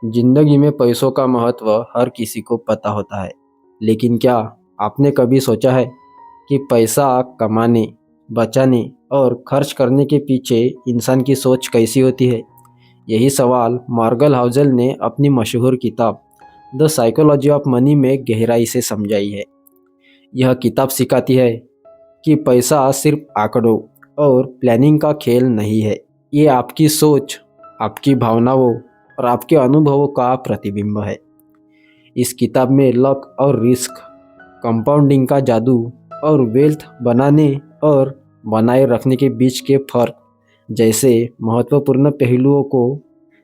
जिंदगी में पैसों का महत्व हर किसी को पता होता है, लेकिन क्या आपने कभी सोचा है कि पैसा कमाने, बचाने और खर्च करने के पीछे इंसान की सोच कैसी होती है? यही सवाल मार्गल हाउज़ल ने अपनी मशहूर किताब द साइकोलॉजी ऑफ मनी में गहराई से समझाई है। यह किताब सिखाती है कि पैसा सिर्फ आंकड़ों और प्लानिंग का खेल नहीं है। ये आपकी सोच, आपकी भावनाओं और आपके अनुभवों का प्रतिबिंब है। इस किताब में लक और रिस्क, कंपाउंडिंग का जादू और वेल्थ बनाने और बनाए रखने के बीच के फर्क जैसे महत्वपूर्ण पहलुओं को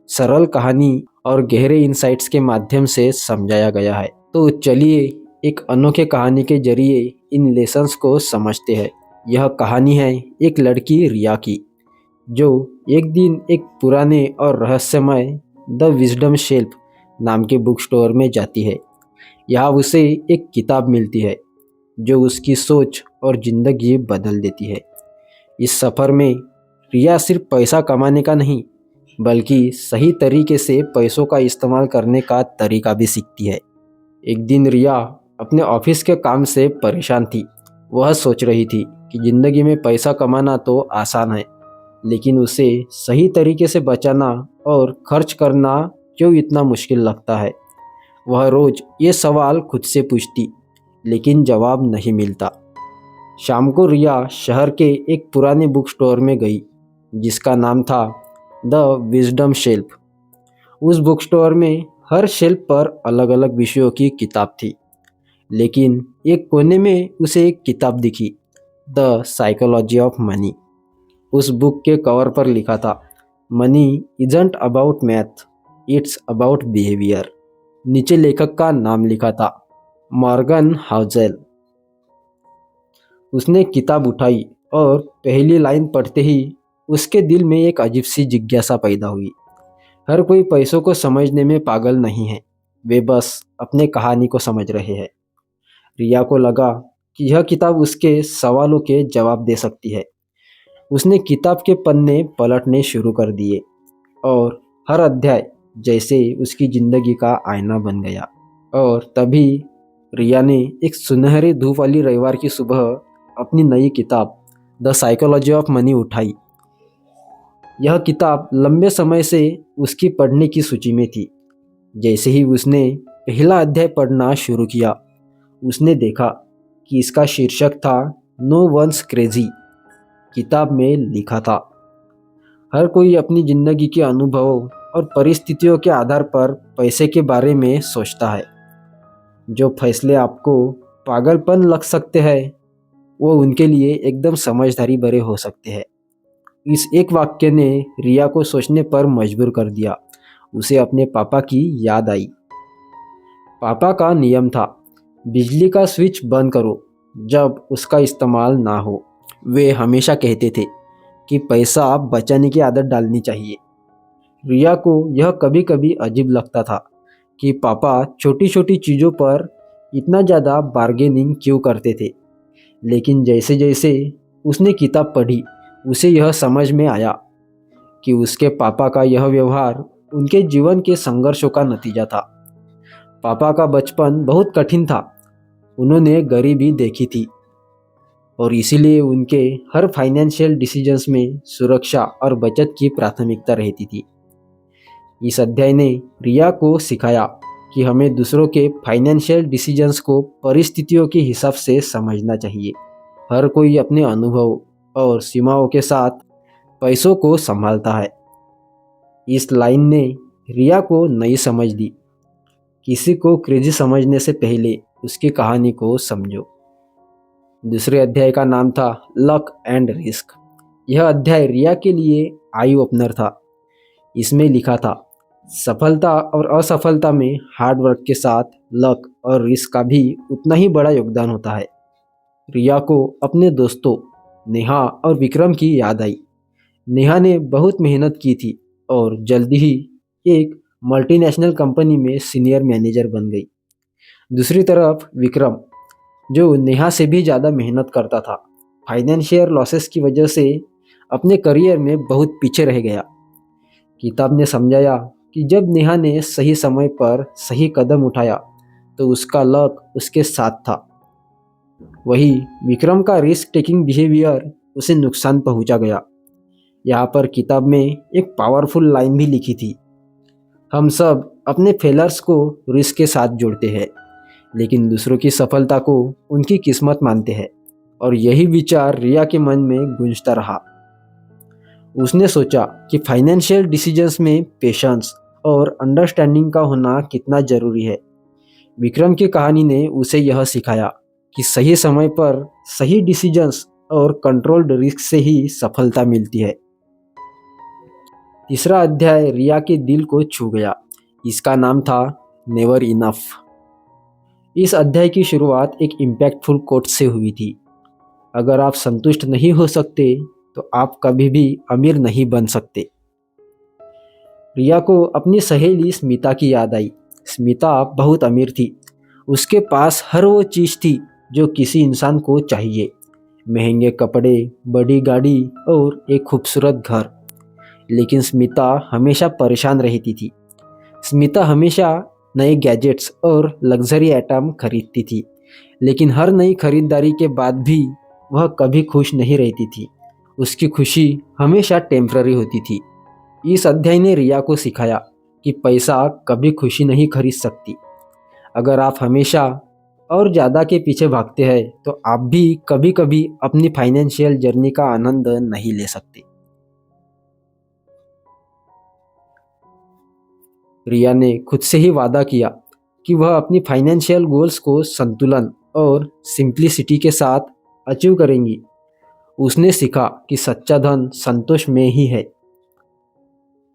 सरल कहानी और गहरे इंसाइट्स के माध्यम से समझाया गया है। तो चलिए एक अनोखे कहानी के जरिए इन लेसन्स को समझते हैं। यह कहानी है एक लड़की रिया की, जो एक दिन एक पुराने और रहस्यमय द विजडम शेल्फ नाम के बुक स्टोर में जाती है। यहाँ उसे एक किताब मिलती है जो उसकी सोच और ज़िंदगी बदल देती है। इस सफ़र में रिया सिर्फ पैसा कमाने का नहीं, बल्कि सही तरीके से पैसों का इस्तेमाल करने का तरीका भी सीखती है। एक दिन रिया अपने ऑफिस के काम से परेशान थी। वह सोच रही थी कि ज़िंदगी में पैसा कमाना तो आसान है, लेकिन उसे सही तरीके से बचाना और खर्च करना क्यों इतना मुश्किल लगता है। वह रोज़ ये सवाल खुद से पूछती, लेकिन जवाब नहीं मिलता। शाम को रिया शहर के एक पुराने बुक स्टोर में गई, जिसका नाम था द विजडम शेल्फ। उस बुक स्टोर में हर शेल्फ पर अलग अलग विषयों की किताब थी, लेकिन एक कोने में उसे एक किताब दिखी, द साइकोलॉजी ऑफ मनी। उस बुक के कवर पर लिखा था, money isn't about math, it's about behaviour. नीचे लेखक का नाम लिखा था, मॉर्गन हाउज़ल। उसने किताब उठाई और पहली लाइन पढ़ते ही उसके दिल में एक अजीब सी जिज्ञासा पैदा हुई। हर कोई पैसों को समझने में पागल नहीं है, वे बस अपने कहानी को समझ रहे हैं। रिया को लगा कि यह किताब उसके सवालों के जवाब दे सकती है। उसने किताब के पन्ने पलटने शुरू कर दिए और हर अध्याय जैसे उसकी ज़िंदगी का आईना बन गया। और तभी रिया ने एक सुनहरे धूप वाली रविवार की सुबह अपनी नई किताब द साइकोलॉजी ऑफ मनी उठाई। यह किताब लंबे समय से उसकी पढ़ने की सूची में थी। जैसे ही उसने पहला अध्याय पढ़ना शुरू किया, उसने देखा कि इसका शीर्षक था, नो वंस क्रेजी। किताब में लिखा था, हर कोई अपनी ज़िंदगी के अनुभवों और परिस्थितियों के आधार पर पैसे के बारे में सोचता है। जो फैसले आपको पागलपन लग सकते हैं, वो उनके लिए एकदम समझदारी भरे हो सकते हैं। इस एक वाक्य ने रिया को सोचने पर मजबूर कर दिया। उसे अपने पापा की याद आई। पापा का नियम था, बिजली का स्विच बंद करो जब उसका इस्तेमाल ना हो। वे हमेशा कहते थे कि पैसा बचाने की आदत डालनी चाहिए। रिया को यह कभी कभी अजीब लगता था कि पापा छोटी छोटी चीज़ों पर इतना ज़्यादा बार्गेनिंग क्यों करते थे। लेकिन जैसे जैसे उसने किताब पढ़ी, उसे यह समझ में आया कि उसके पापा का यह व्यवहार उनके जीवन के संघर्षों का नतीजा था। पापा का बचपन बहुत कठिन था। उन्होंने गरीबी देखी थी और इसीलिए उनके हर फाइनेंशियल डिसीजंस में सुरक्षा और बचत की प्राथमिकता रहती थी। इस अध्याय ने रिया को सिखाया कि हमें दूसरों के फाइनेंशियल डिसीजंस को परिस्थितियों के हिसाब से समझना चाहिए। हर कोई अपने अनुभव और सीमाओं के साथ पैसों को संभालता है। इस लाइन ने रिया को नई समझ दी। किसी को क्रेजी समझने से पहले उसकी कहानी को समझो। दूसरे अध्याय का नाम था, लक एंड रिस्क। यह अध्याय रिया के लिए आई ओपनर था। इसमें लिखा था, सफलता और असफलता में हार्ड वर्क के साथ लक और रिस्क का भी उतना ही बड़ा योगदान होता है। रिया को अपने दोस्तों नेहा और विक्रम की याद आई। नेहा ने बहुत मेहनत की थी और जल्दी ही एक मल्टीनेशनल कंपनी में सीनियर मैनेजर बन गई। दूसरी तरफ विक्रम, जो नेहा से भी ज़्यादा मेहनत करता था, फाइनेंशियल लॉसेस की वजह से अपने करियर में बहुत पीछे रह गया। किताब ने समझाया कि जब नेहा ने सही समय पर सही कदम उठाया तो उसका लक उसके साथ था। वही विक्रम का रिस्क टेकिंग बिहेवियर उसे नुकसान पहुंचा गया। यहाँ पर किताब में एक पावरफुल लाइन भी लिखी थी, हम सब अपने फेलर्स को रिस्क के साथ जोड़ते हैं, लेकिन दूसरों की सफलता को उनकी किस्मत मानते हैं। और यही विचार रिया के मन में गूंजता रहा। उसने सोचा कि फाइनेंशियल डिसीजंस में पेशेंस और अंडरस्टैंडिंग का होना कितना जरूरी है। विक्रम की कहानी ने उसे यह सिखाया कि सही समय पर सही डिसीजंस और कंट्रोल्ड रिस्क से ही सफलता मिलती है। तीसरा अध्याय रिया के दिल को छू गया। इसका नाम था नेवर इनफ। इस अध्याय की शुरुआत एक इम्पैक्टफुल कोट से हुई थी, अगर आप संतुष्ट नहीं हो सकते तो आप कभी भी अमीर नहीं बन सकते। रिया को अपनी सहेली स्मिता की याद आई। स्मिता बहुत अमीर थी, उसके पास हर वो चीज़ थी जो किसी इंसान को चाहिए, महंगे कपड़े, बड़ी गाड़ी और एक खूबसूरत घर। लेकिन स्मिता हमेशा परेशान रहती थी। स्मिता हमेशा नए गैजेट्स और लग्जरी आइटम खरीदती थी, लेकिन हर नई खरीदारी के बाद भी वह कभी खुश नहीं रहती थी। उसकी खुशी हमेशा टेम्पररी होती थी। इस अध्याय ने रिया को सिखाया कि पैसा कभी खुशी नहीं खरीद सकती। अगर आप हमेशा और ज़्यादा के पीछे भागते हैं तो आप भी कभी कभी अपनी फाइनेंशियल जर्नी का आनंद नहीं ले सकते। रिया ने खुद से ही वादा किया कि वह अपनी फाइनेंशियल गोल्स को संतुलन और सिंप्लिसिटी के साथ अचीव करेंगी। उसने सीखा कि सच्चा धन संतोष में ही है।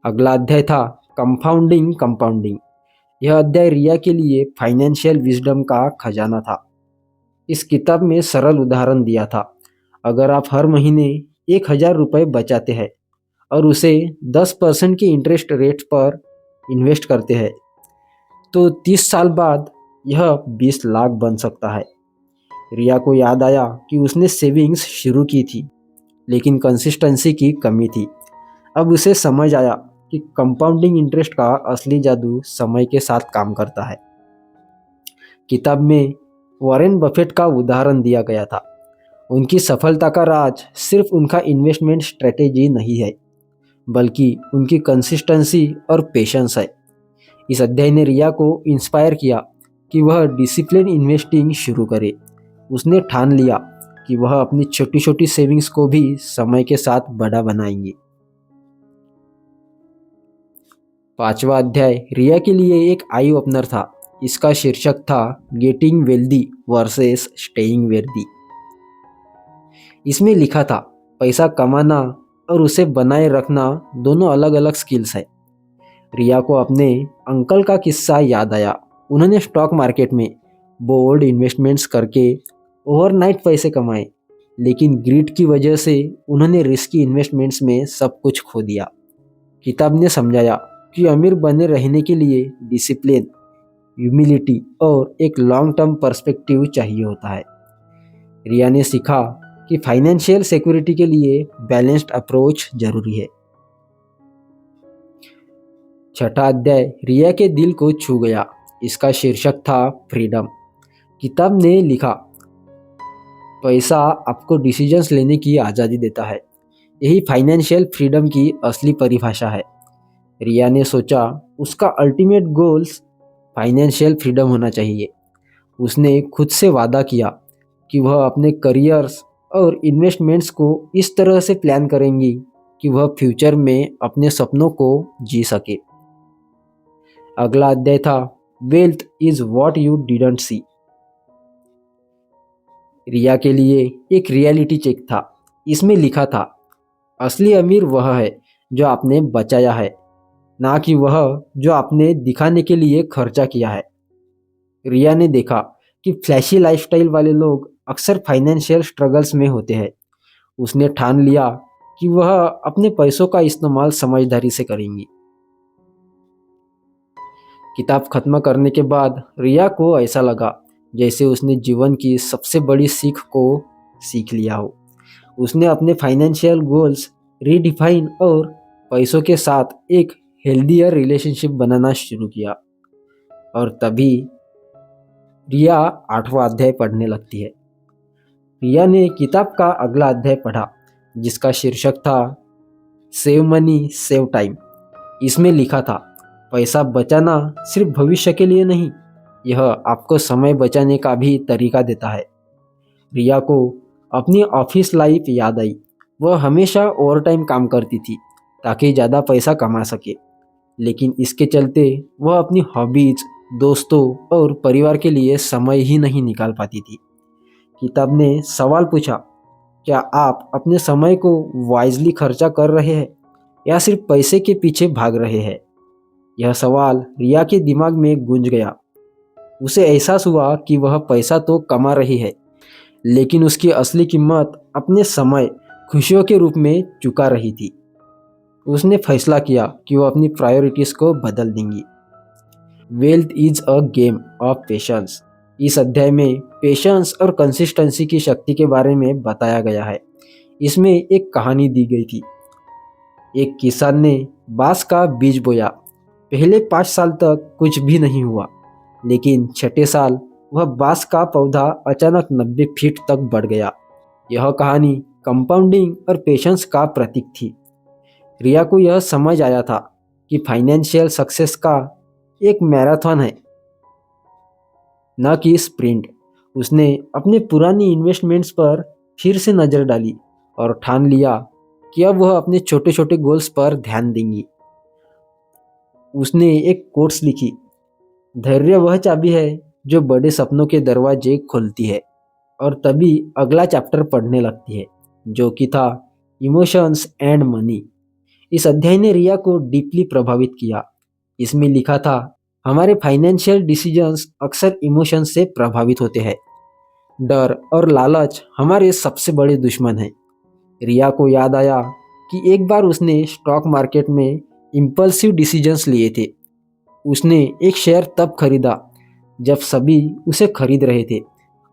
अगला अध्याय था कंपाउंडिंग कंपाउंडिंग। यह अध्याय रिया के लिए फाइनेंशियल विजडम का खजाना था। इस किताब में सरल उदाहरण दिया था, अगर आप हर महीने 1000 रुपये बचाते हैं और उसे 10% की इंटरेस्ट रेट पर इन्वेस्ट करते हैं तो 30 साल बाद यह 20 लाख बन सकता है। रिया को याद आया कि उसने सेविंग्स शुरू की थी, लेकिन कंसिस्टेंसी की कमी थी। अब उसे समझ आया कि कंपाउंडिंग इंटरेस्ट का असली जादू समय के साथ काम करता है। किताब में वॉरेन बफेट का उदाहरण दिया गया था। उनकी सफलता का राज सिर्फ उनका इन्वेस्टमेंट स्ट्रेटेजी नहीं है, बल्कि उनकी कंसिस्टेंसी और पेशेंस है। इस अध्याय ने रिया को इंस्पायर किया कि वह डिसिप्लिन इन्वेस्टिंग शुरू करे। उसने ठान लिया कि वह अपनी छोटी छोटी सेविंग्स को भी समय के साथ बड़ा बनाएंगे। पांचवा अध्याय रिया के लिए एक आई ओपनर था। इसका शीर्षक था getting wealthy versus staying wealthy. इसमें लिखा था, पैसा कमाना और उसे बनाए रखना दोनों अलग अलग स्किल्स है। रिया को अपने अंकल का किस्सा याद आया। उन्होंने स्टॉक मार्केट में बोल्ड इन्वेस्टमेंट्स करके ओवरनाइट पैसे कमाए, लेकिन ग्रीड की वजह से उन्होंने रिस्की इन्वेस्टमेंट्स में सब कुछ खो दिया। किताब ने समझाया कि अमीर बने रहने के लिए डिसिप्लिन, ह्यूमिलिटी और एक लॉन्ग टर्म पर्सपेक्टिव चाहिए होता है। रिया ने सीखा कि फाइनेंशियल सिक्योरिटी के लिए बैलेंस्ड अप्रोच जरूरी है। छठा अध्याय रिया के दिल को छू गया। इसका शीर्षक था फ्रीडम। किताब ने लिखा, पैसा आपको डिसीजंस लेने की आज़ादी देता है। यही फाइनेंशियल फ्रीडम की असली परिभाषा है। रिया ने सोचा उसका अल्टीमेट गोल्स फाइनेंशियल फ्रीडम होना चाहिए। उसने खुद से वादा किया कि वह अपने करियर्स और इन्वेस्टमेंट्स को इस तरह से प्लान करेंगी कि वह फ्यूचर में अपने सपनों को जी सके। अगला अध्याय था wealth is what you didn't see. Riya के लिए एक रियलिटी चेक था। इसमें लिखा था, असली अमीर वह है जो आपने बचाया है, ना कि वह जो आपने दिखाने के लिए खर्चा किया है। रिया ने देखा कि फ्लैशी लाइफस्टाइल वाले लोग अक्सर फाइनेंशियल स्ट्रगल्स में होते हैं। उसने ठान लिया कि वह अपने पैसों का इस्तेमाल समझदारी से करेंगी। किताब खत्म करने के बाद रिया को ऐसा लगा जैसे उसने जीवन की सबसे बड़ी सीख को सीख लिया हो। उसने अपने फाइनेंशियल गोल्स रीडिफाइन और पैसों के साथ एक हेल्दियर रिलेशनशिप बनाना शुरू किया। और तभी रिया 8वां अध्याय पढ़ने लगती है। रिया ने किताब का अगला अध्याय पढ़ा जिसका शीर्षक था सेव मनी सेव टाइम। इसमें लिखा था, पैसा बचाना सिर्फ भविष्य के लिए नहीं, यह आपको समय बचाने का भी तरीका देता है। रिया को अपनी ऑफिस लाइफ याद आई। वह हमेशा ओवर टाइम काम करती थी ताकि ज़्यादा पैसा कमा सके, लेकिन इसके चलते वह अपनी हॉबीज, दोस्तों और परिवार के लिए समय ही नहीं निकाल पाती थी। किताब ने सवाल पूछा, क्या आप अपने समय को वाइजली खर्चा कर रहे हैं या सिर्फ पैसे के पीछे भाग रहे हैं? यह सवाल रिया के दिमाग में गूंज गया। उसे एहसास हुआ कि वह पैसा तो कमा रही है, लेकिन उसकी असली कीमत अपने समय, खुशियों के रूप में चुका रही थी। उसने फैसला किया कि वह अपनी प्रायोरिटीज को बदल देंगी। Wealth is a game of patience. इस अध्याय में पेशेंस और कंसिस्टेंसी की शक्ति के बारे में बताया गया है। इसमें एक कहानी दी गई थी। एक किसान ने बांस का बीज बोया। पहले 5 साल तक कुछ भी नहीं हुआ, लेकिन छठे साल वह बांस का पौधा अचानक 90 फीट तक बढ़ गया। यह कहानी कंपाउंडिंग और पेशेंस का प्रतीक थी। रिया को यह समझ आया था कि फाइनेंशियल सक्सेस का एक मैराथन है, न कि स्प्रिंट। उसने अपने पुरानी इन्वेस्टमेंट्स पर फिर से नज़र डाली और ठान लिया कि अब वह अपने छोटे छोटे गोल्स पर ध्यान देंगी। उसने एक कोट्स लिखी, धैर्य वह चाबी है जो बड़े सपनों के दरवाजे खोलती है। और तभी अगला चैप्टर पढ़ने लगती है, जो कि था इमोशंस एंड मनी। इस अध्याय ने रिया को डीपली प्रभावित किया। इसमें लिखा था, हमारे फाइनेंशियल डिसीजंस अक्सर इमोशन से प्रभावित होते हैं। डर और लालच हमारे सबसे बड़े दुश्मन हैं। रिया को याद आया कि एक बार उसने स्टॉक मार्केट में इम्पल्सिव डिसीजंस लिए थे। उसने एक शेयर तब खरीदा जब सभी उसे खरीद रहे थे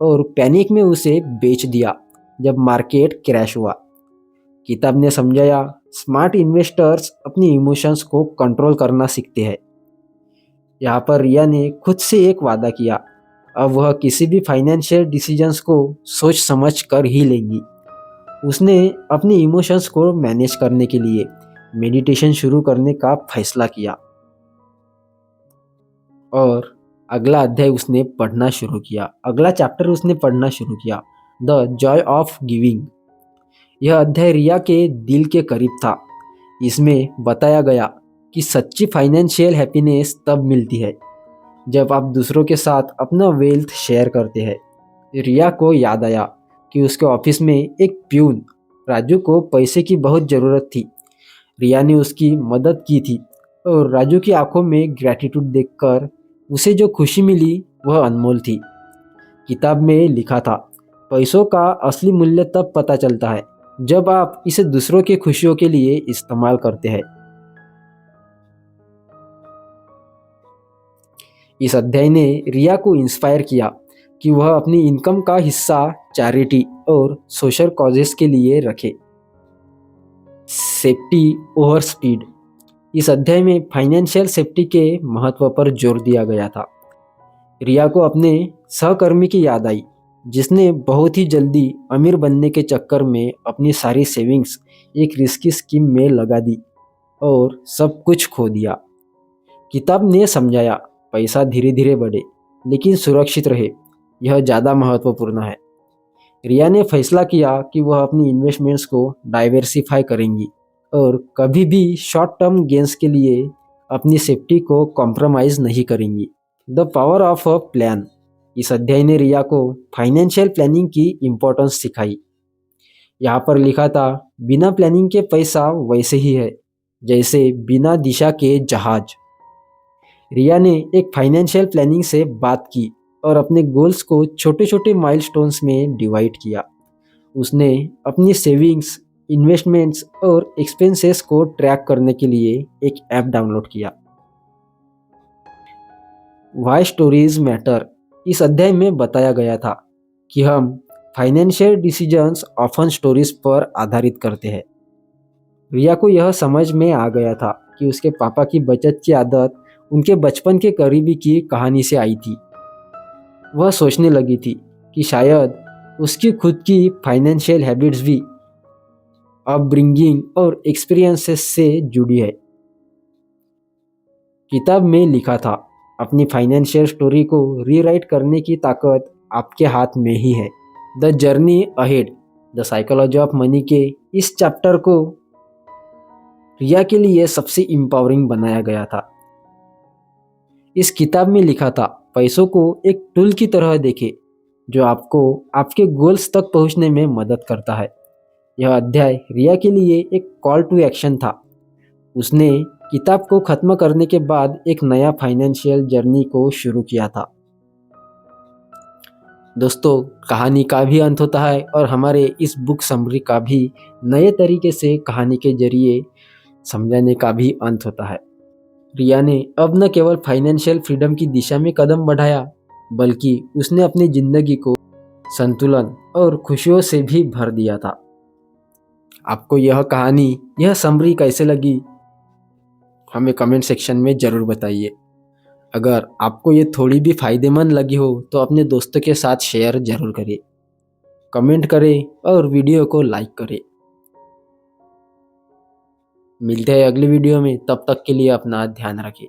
और पैनिक में उसे बेच दिया जब मार्केट क्रैश हुआ। किताब ने समझाया, स्मार्ट इन्वेस्टर्स अपनी इमोशंस को कंट्रोल करना सीखते हैं। यहाँ पर रिया ने खुद से एक वादा किया, अब वह किसी भी फाइनेंशियल डिसीजंस को सोच समझ कर ही लेंगी। उसने अपने इमोशंस को मैनेज करने के लिए मेडिटेशन शुरू करने का फैसला किया और अगला अध्याय उसने पढ़ना शुरू किया। अगला चैप्टर उसने पढ़ना शुरू किया, द जॉय ऑफ गिविंग। यह अध्याय रिया के दिल के करीब था। इसमें बताया गया कि सच्ची फाइनेंशियल हैप्पीनेस तब मिलती है जब आप दूसरों के साथ अपना वेल्थ शेयर करते हैं। रिया को याद आया कि उसके ऑफिस में एक प्यून राजू को पैसे की बहुत ज़रूरत थी। रिया ने उसकी मदद की थी और राजू की आंखों में ग्रैटिट्यूड देखकर उसे जो खुशी मिली वह अनमोल थी। किताब में लिखा था, पैसों का असली मूल्य तब पता चलता है जब आप इसे दूसरों की खुशियों के लिए इस्तेमाल करते हैं। इस अध्याय ने रिया को इंस्पायर किया कि वह अपनी इनकम का हिस्सा चैरिटी और सोशल कॉजेस के लिए रखे। Safety over speed. इस अध्याय में फाइनेंशियल सेफ्टी के महत्व पर जोर दिया गया था। रिया को अपने सहकर्मी की याद आई जिसने बहुत ही जल्दी अमीर बनने के चक्कर में अपनी सारी सेविंग्स एक रिस्की स्कीम में लगा दी और सब कुछ खो दिया। किताब ने समझाया, पैसा धीरे धीरे बढ़े लेकिन सुरक्षित रहे, यह ज़्यादा महत्वपूर्ण है। रिया ने फैसला किया कि वह अपनी इन्वेस्टमेंट्स को डाइवर्सिफाई करेंगी और कभी भी शॉर्ट टर्म गेंस के लिए अपनी सेफ्टी को कॉम्प्रोमाइज़ नहीं करेंगी। The power of a plan. इस अध्याय ने रिया को फाइनेंशियल प्लानिंग की इम्पोर्टेंस सिखाई। यहाँ पर लिखा था, बिना प्लानिंग के पैसा वैसे ही है जैसे बिना दिशा के जहाज। रिया ने एक फाइनेंशियल प्लानिंग से बात की और अपने गोल्स को छोटे छोटे माइलस्टोन्स में डिवाइड किया। उसने अपनी सेविंग्स, इन्वेस्टमेंट्स और एक्सपेंसेस को ट्रैक करने के लिए एक ऐप डाउनलोड किया। Why stories matter. इस अध्याय में बताया गया था कि हम फाइनेंशियल डिसीजंस ऑफन स्टोरीज पर आधारित करते हैं। रिया को यह समझ में आ गया था कि उसके पापा की बचत की आदत उनके बचपन के करीबी की कहानी से आई थी। वह सोचने लगी थी कि शायद उसकी खुद की फाइनेंशियल हैबिट्स भी अपब्रिंगिंग और एक्सपीरियंसेस से जुड़ी है। किताब में लिखा था, अपनी फाइनेंशियल स्टोरी को रीराइट करने की ताकत आपके हाथ में ही है। The journey ahead, the psychology of money के इस चैप्टर को रिया के लिए सबसे एम्पावरिंग बनाया गया था। इस किताब में लिखा था, पैसों को एक टूल की तरह देखें जो आपको आपके गोल्स तक पहुंचने में मदद करता है। यह अध्याय रिया के लिए एक कॉल टू एक्शन था। उसने किताब को खत्म करने के बाद एक नया फाइनेंशियल जर्नी को शुरू किया था। दोस्तों, कहानी का भी अंत होता है और हमारे इस बुक समरी का भी नए तरीके से कहानी के जरिए समझाने का भी अंत होता है। रिया ने अब न केवल फाइनेंशियल फ्रीडम की दिशा में कदम बढ़ाया, बल्कि उसने अपनी जिंदगी को संतुलन और खुशियों से भी भर दिया था। आपको यह कहानी, यह समरी कैसे लगी, हमें कमेंट सेक्शन में ज़रूर बताइए। अगर आपको ये थोड़ी भी फायदेमंद लगी हो तो अपने दोस्तों के साथ शेयर ज़रूर करें, कमेंट करें और वीडियो को लाइक करें। मिलते हैं अगली वीडियो में, तब तक के लिए अपना ध्यान रखें।